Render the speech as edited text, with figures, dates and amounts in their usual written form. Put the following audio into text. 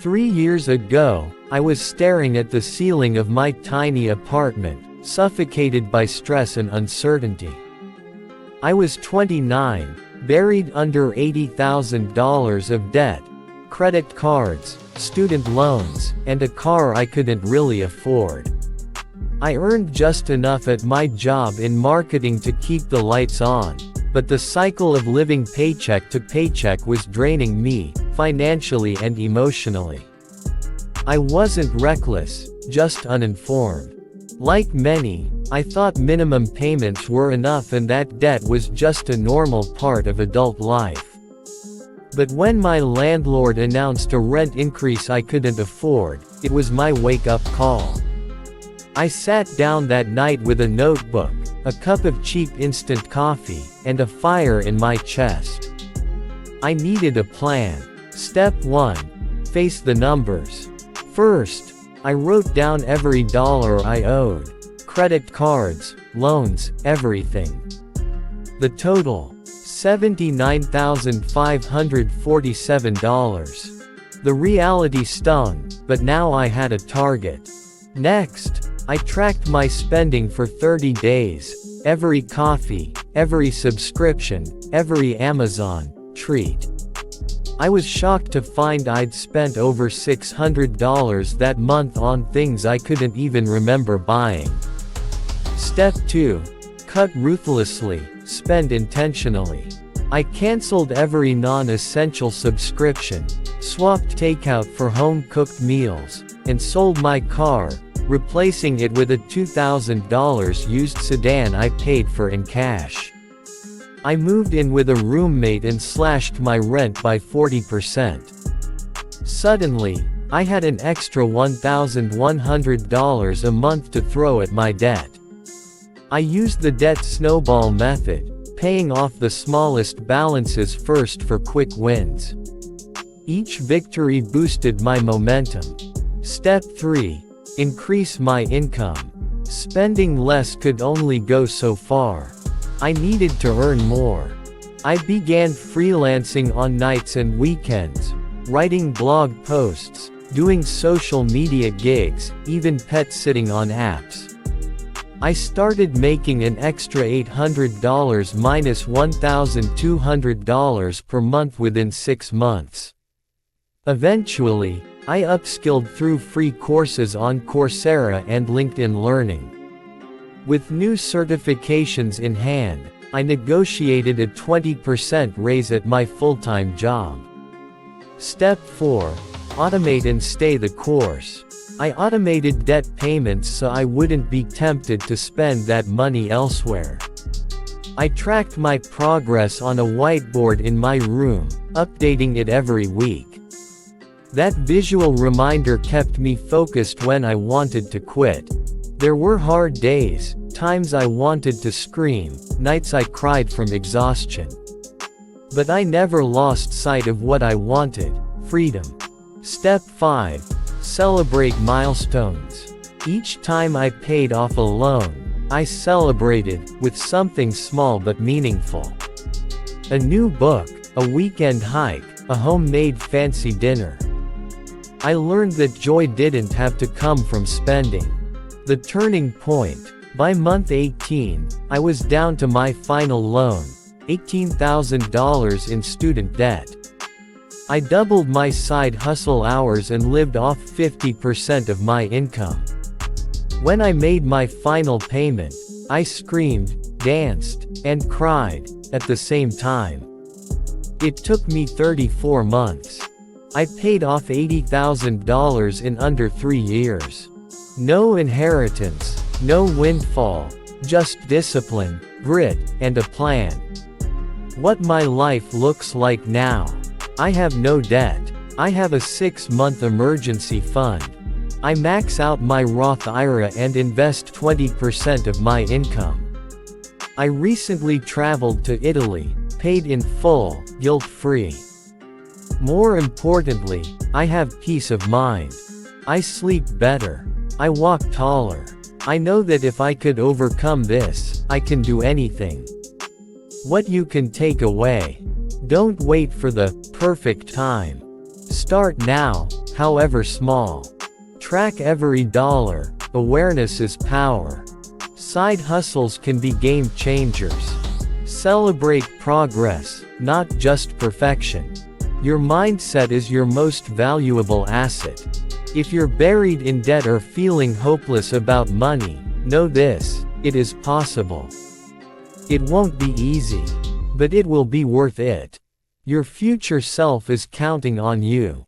3 years ago, I was staring at the ceiling of my tiny apartment, suffocated by stress and uncertainty. I was 29, buried under $80,000 of debt, credit cards, student loans, and a car I couldn't really afford. I earned just enough at my job in marketing to keep the lights on, but the cycle of living paycheck to paycheck was draining me, financially and emotionally. I wasn't reckless, just uninformed. Like many, I thought minimum payments were enough and that debt was just a normal part of adult life. But when my landlord announced a rent increase I couldn't afford, it was my wake-up call. I sat down that night with a notebook, a cup of cheap instant coffee, and a fire in my chest. I needed a plan. Step 1. Face the numbers. First, I wrote down every dollar I owed. Credit cards, loans, everything. The total, $79,547. The reality stung, but now I had a target. Next, I tracked my spending for 30 days, every coffee, every subscription, every Amazon treat. I was shocked to find I'd spent over $600 that month on things I couldn't even remember buying. Step 2. Cut ruthlessly, spend intentionally. I canceled every non-essential subscription, swapped takeout for home-cooked meals, and sold my car, replacing it with a $2,000 used sedan I paid for in cash. I moved in with a roommate and slashed my rent by 40%. Suddenly, I had an extra $1,100 a month to throw at my debt. I used the debt snowball method, paying off the smallest balances first for quick wins. Each victory boosted my momentum. Step 3. Increase my income. Spending less could only go so far. I needed to earn more. I began freelancing on nights and weekends, writing blog posts, doing social media gigs, even pet sitting on apps. I started making an extra $800 minus $1,200 per month within 6 months. Eventually, I upskilled through free courses on Coursera and LinkedIn Learning. With new certifications in hand, I negotiated a 20% raise at my full-time job. Step 4. Automate and stay the course. I automated debt payments so I wouldn't be tempted to spend that money elsewhere. I tracked my progress on a whiteboard in my room, updating it every week. That visual reminder kept me focused when I wanted to quit. There were hard days, times I wanted to scream, nights I cried from exhaustion. But I never lost sight of what I wanted: freedom. Step 5. Celebrate milestones. Each time I paid off a loan, I celebrated, with something small but meaningful. A new book, a weekend hike, a homemade fancy dinner. I learned that joy didn't have to come from spending. The turning point. By month 18, I was down to my final loan, $18,000 in student debt. I doubled my side hustle hours and lived off 50% of my income. When I made my final payment, I screamed, danced, and cried, at the same time. It took me 34 months. I paid off $80,000 in under 3 years. No inheritance, no windfall, just discipline, grit, and a plan. What my life looks like now. I have no debt. I have a 6-month emergency fund. I max out my Roth IRA and invest 20% of my income. I recently traveled to Italy, paid in full, guilt-free. More importantly, I have peace of mind. I sleep better. I walk taller. I know that if I could overcome this, I can do anything. What you can take away. Don't wait for the perfect time. Start now, however small. Track every dollar. Awareness is power. Side hustles can be game changers. Celebrate progress, not just perfection. Your mindset is your most valuable asset. If you're buried in debt or feeling hopeless about money, know this: it is possible. It won't be easy, but it will be worth it. Your future self is counting on you.